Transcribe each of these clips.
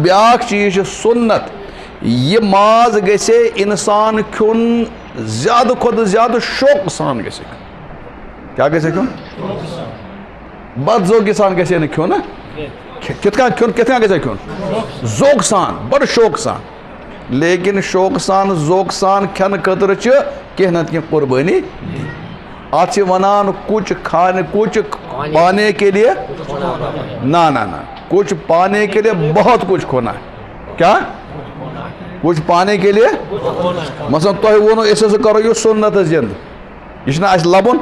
Back चीज सुन्नत ये माज गसे इंसान खुन ज्यादा खुद ज्यादा शौक सान गसे क्या गसे खुन बद जोक सान गसे खुन कितना खुन कितना गसे खुन जोक सान बड़ शौक सान लेकिन शौक सान जोक सान खन खतर कह न कह कुर्बानी आज वनान कुछ खाने कुछ पाने के लिए ना ना ना कुछ पाने के लिए बहुत कुछ खोना है क्या कुछ पाने के लिए मसलन तो वो ऐसे करो ये सुन्नत जिंद ये लबन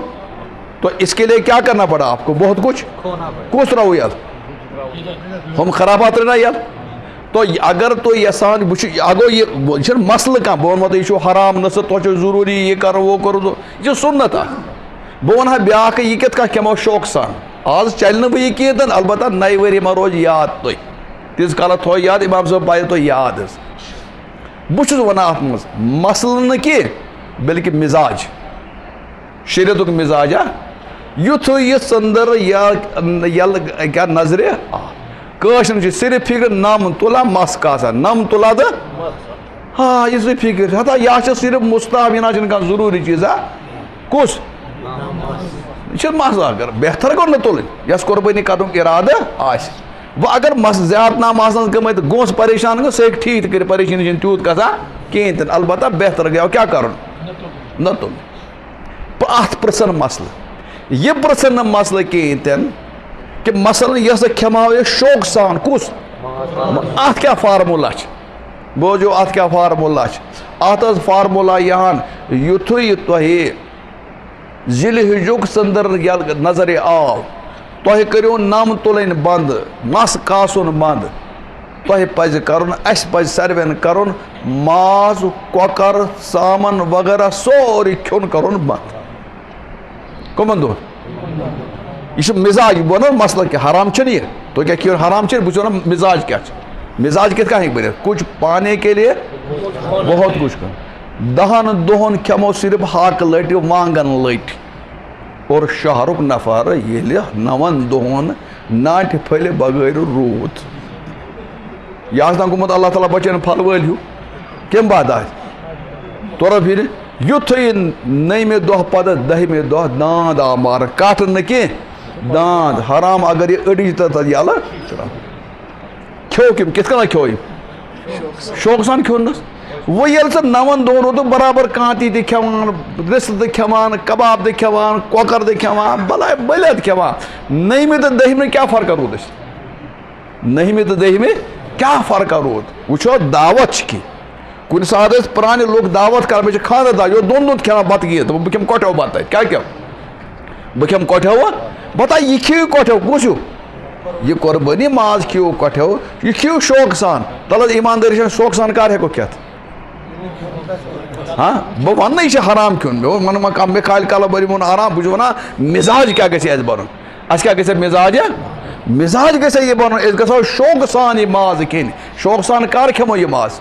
तो इसके लिए क्या करना पड़ा आपको बहुत कुछ कुछ रहो यार हम खराबात रहना यार तो अगर तो यसान अगो ये मसल कह बह वो यह हराम नस तो जरूरी ये करो वो करो तो यह सुन्नत बह वन ब्या यह कत कमो शौक सान आज चल न बह कह अलबत् नई वरी मा रोज याद तुम तीस काल थो याद इमाम साहब पाए तो याद बहुत वन अत मसल न कह बल्कि मिजाज शरीयत मिजाज युथ यह संदर यल क्या नजर कशर सिर्फ फिक्र नम तुला मस का नम तुला तो हाँ यह फिक्र हता यह सिर्फ मुस्ताहब यह जरूरी चीज कुस यह मस अगर बेहतर गो न तुल यस कुर्बानी कर इराद वह अगर मस ज्यादा नाम गमत गोस परेशान गो सह ठीक कर परेशानी तूत गसा कहें अलबत् बेहतर गया क्या कर न तुल अत प्रसन मसल यह प्रसन न मसल कहें कि मसलन यह खमाव ये शौक सान कुस अत क्या फार्मूला बोझो अत क्या फार्मूला अत फार्मूला यहान युथु तुह जिलहिजुक संदर नजर आव तुह करो नम तुलन बंद मस कासन बंद तुह पज कर पज सर्वेन कर माज कोकर सामन वगैरह सोरी खुन कर बंद कमन दो यह मिजाज बो ना मसला क्या हराम यह तो क्या क्यों हराम बो ना मिजाज क्या मिजाज कित बन कुछ पाने के लिए बहुत कुछ कर 10 दोहन खमो सिर्फ हाक लट वांगन लट और शहरुक नफर ये 9 दोहन नाट फल बगैर रूत यह गुमत अल्लाह ताला बचन फल वल हूँ कम बाद तोरा फिर युथ नमे दह पद 10मे दह दांद आ मार कट न कह दांद हराम अगर ये अड़ी तो यल खो कम कित खो शौक सान खोन वो ये 9 दोहन रोद बराबर कांति खान रिस्त खान कबाब खान कोकर खान बला बलियत खान 9मे तो 10मे क्या फ़र्क रोद 9मे तो 10मे क्या फ़र्क रोद वो दावत की कुछ सात पुराने लोग दावत कर मे खानदार दाव यो दोन खान बत गे तो बह कटो बत क्या क्या बह कटो बता यह खियो कटो कुछ यह कुर्बानी माज खियो कटो यह खियो शौक सान तल ईमानदारी शौक सान कर हेको खेत हाँ बह वन यह हराम खुन मे काल काल बरी वो आराम बह वन मिजाज क्या गस बन क्या गस मिजाज मिजाज गस यह बन गो शौक सान यह माज खेन शौक सान कर खमो यह माज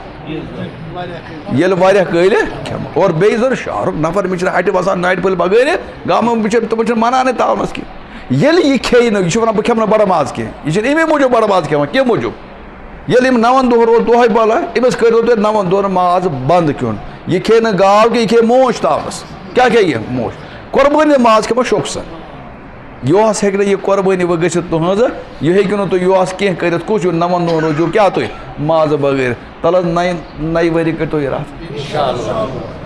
ये कल खमो और बे जन शहरुक नफर मे हट वसान नाट पल बगैर गाम तुम मनाने तावनस की यह खे न यह बह खम बड़ माज कह यह अमे मूजूब बड़ माज खेवान कम मूजूब ये 9 दोहन रोद दोह बल अमस करो 9 दोहन माज बंद खुन यह खे न गाव कि यह खे मोश तावनस क्या खे यह मोश कुर्बानी माज खमो शौक सान योस हे यह कुर्बानी वो गि तुज यह हेकु तुम योस कह कर कुछ 9 दोहन रोजो क्या तुम माज बगैर तल 9 वरी कटो यह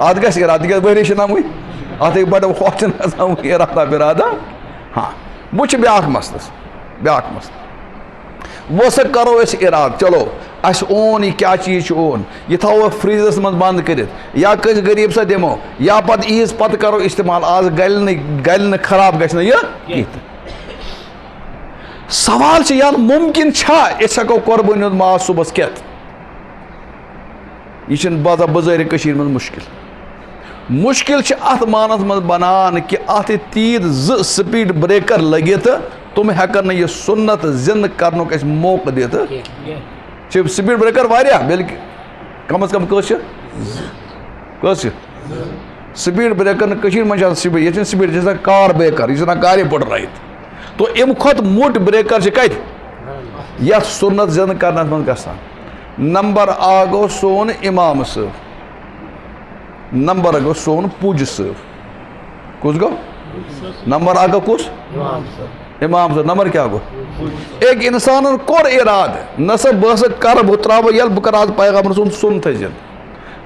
अत गत वरी नमु अत बड़ होचन इरादा बिरादा हाँ वो ब्या मसल वो सा करो इराद चलो अस ओन यह क्या चीज ओन यह थो फ्रीजस मज बंद कर या कस गरीब सा दिमो या पत ईज पत करो इस्तेमाल आज गल खराब गि सवाल यार मुमकिन हेको कुर्बानी माज सुबह खेत यह बाजा बजारि मज मुश्किल अत मानस मज बनान कि अत तीद स्पीड ब्रेकर लगित तुम हेकन यह सुन्नत जिंद कर मौका दित स्पीड ब्रेकर वारिया बल्कि कम अज कम कस स्पीड ब्रेकर मज स्पीड कार ब्रेकर यह कार पटराइत तो अम खुद मोट ब्रेकर कत सुन्नत जिंद कर मज ग नंबर आ गो सोन इमाम साहब, नंबर गो सोन पुज साहब, कुछ गो नंबर आ गो कुछ इमाम साहब, नंबर क्या गो एक इंसान कोर इराद न सब बस कर बह त्राव यल बह कर आज पैगम्बर सुन सुन थे जिंद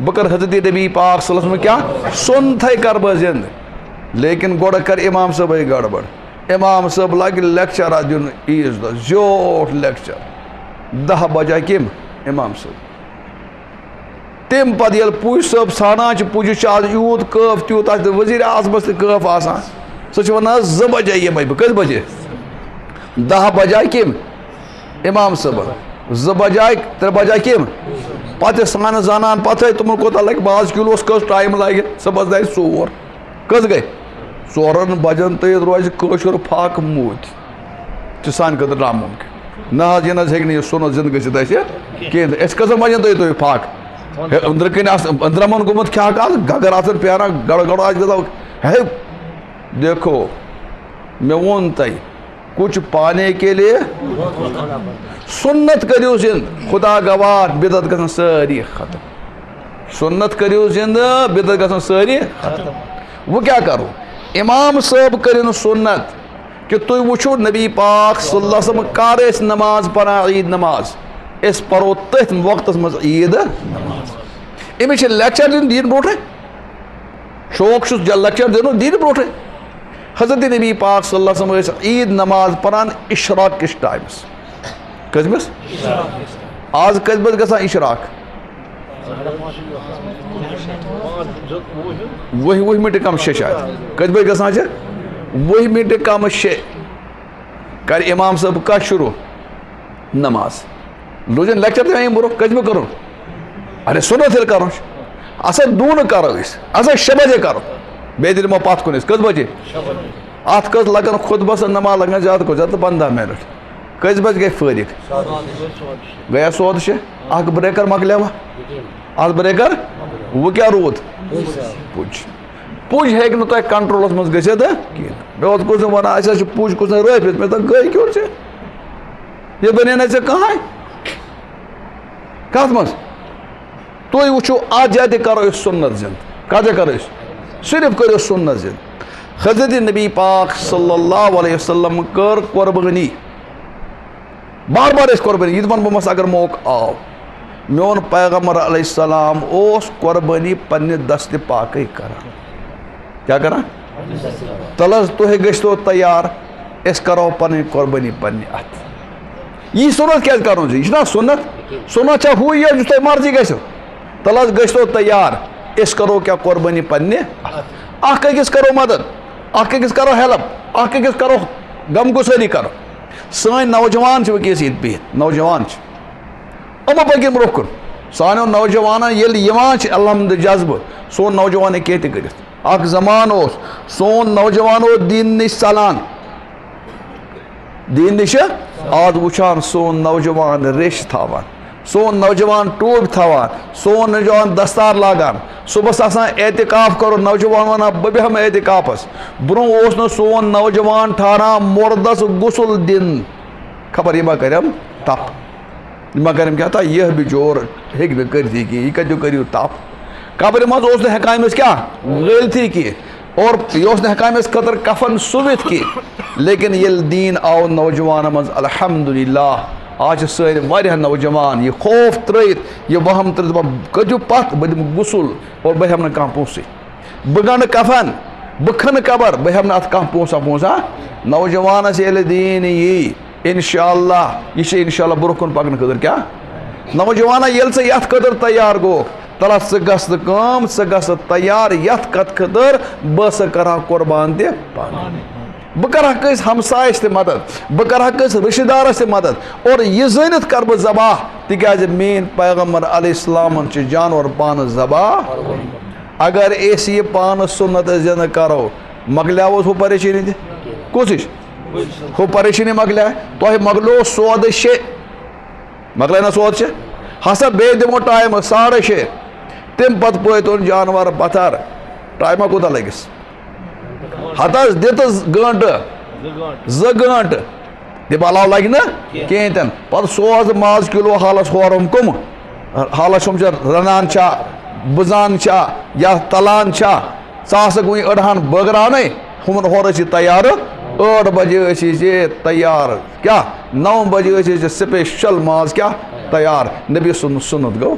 बह कर हजरत नबी पाक सल्लल्लाहु अलैहि वसल्लम क्या सुन थे कर बह जिंद, लेकिन गोड़ कर इमाम साहब गड़बड़, इमाम साहब लगे लेक्चर दिन ईज दह जोट लेक्चर 10 बजे कम इमाम साहब तम पे ये पुज साहब सानान पुज आज यूत कफ तूत वजीर आजमस कफ आसान सह वन 2 बजे ये बह कस बजे 10 बजे कम इमाम साहब 2 बजे 3 बजे कम पे सान जानान पे तुम कोत लगे बाज किलो कस टाइम लगे सबस द 4 कस गई 4 बजन तथ रोज कशर फाक मूत सान खतर नामुमकिन ना यह सुन जिंद गह कसन बजन तुम फाक अंदर कन अंदरमन गुमत क्या गगर आसन प्यारा गड़ गड़ आज गो है देखो मैं वोन तय कुछ पाने के लिए सुन्नत करियो जिंद खुदा गवाह बिदत गसन सारी खत्म, सुन्नत करियो जिंद बिदत गसन सारी खत्म। वो क्या करो इमाम साहब करिन सुन्नत कि तुम वुचो नबी पाक सल्लल्लाहु अलैहि वसल्लम कर नमाज पढ़ा ईद नमाज इस परो तथ वक्त मज ईद अमिस लेक्चर दिन दीन ब्रोटे शौक लेक्चर दिन दीन ब्रोटे हजरत नबी पाक सल्लल्लाहु अलैहि वसल्लम ईद नमाज पढ़ान इशराक किस टाइमस कस आज कस बज गसा इशराक 20 मिनट कम 6 शायद कस बज गसा 20 मिनट कम 6 कर इमाम साहब का शुरू नमाज लोजन लेक्चर दिन ब्रो कस बज करो अरे सुनो तेल करो असा दून करो असा 6 बजे करो बे दिलमो पत कुन कस बजे अत कस लगन खुद बस नमाज लगन ज्यादा को ज्यादा 15 मिनट कस बज गई फारिग गया सोद 6 अख ब्रेकर मकलेवा अत ब्रेकर वो क्या रूद पुज पुज हेक न तुम कंट्रोलस मज गसित मे कुछ वन पुज कुछ रफित मे गई क्यों ये बने ना कह कत मज तुम वो आज करो सुन्नत जिंद कत करो सिर्फ करो सुन्नत जिंद। हजरत नबी पाक सल्लल्लाहु अलैहि वसल्लम कर कुर्बानी बार बार कुर्बानी ये वन बस अगर मौक आव मोन पैगम्बर अलैहिस्सलाम ओस कुर्बानी पन्ने दस्त पाक कर क्या करा तलस तुह गो तैयार अस करो पन कुर्बानी पन्ने अत यह सुन्नत क्या करो यह सुन्नत सुन्नत हु यह तुम मर्जी गो तलस गो तैयार अस करो क्या कुर्बानी पन्ने अकिस करो मदद अकिस करो हेल्प अकिस करो गम गुसारी करो सन नौजवान वस ये बिहत नौजवान अम पकिन ब्रो कुन सानो नौजवान अलहमद जज्ब सोन नौजवान कह कर जमान सोन नौजवान दीन नश चलान दीन नश आज वुचान सोन नौजवान रेश थावान सोन नौजवान टूब थावान सोन नौजवान दस्तार लागान सुबह आसान एहतिकाफ करो नौजवान वन बह बेहम एहतिकाफस ब्रो सोन नौजवान ठारा मुर्दस गुसल दिन खबर यह करम तप यह करम क्या था यह भी जोर हे कर यह कतो करू तप कबर मज हेकान क्या गलती की और यह हेकान खतर कफन सुवित की लेकिन ये दीन आव नौजवान मज अल्हम्दुलिल्लाह आज सारे नौजवान यह खौफ त्रत यह वहम त्रत कजु पत बह दिम गुसल और बह हम कह पोस बह गंड कफन बह खन कबर बह हम अत कह पोसा पोसा नौजवानस ये दीन यी इंशाअल्लाह यह इंशाअल्लाह ब्रोह कुन पकन खतर क्या नौजवान ये यथ खतर तैयार गो तला सह गस तैयार यथ कत खतर बह कर कुर्बान ते बह कर कस हमसाय मदद बह कर कस रिश्तेदारस मदद और यह जनित कर बह जबाह तिकाज मेन पैगम्बर अलैहिस्सलाम जानवर पान जबाह अगर अस यह पान सुन्नत जिंद करो मकलियाव हु परेशानी कोशिश हु परेशानी मकलिया तुह मकलो सौद 6 मकल ना सौद 6 हसा बे दिमो टाइम 6:30 तम पत पोन जानवर पथर टाइमा कोता लगिस हतस दितस गंट 2 गंट दप अलाव लगे ना कहें पे सोज माज किलो हालस होरम कम हालत रनान बुजान या तलान वही अड़हान बगरान हुमन हर तैयार 8 बजे तैयार क्या 9 बजे स्पेशल माज क्या तैयार नबी सुन्नत गो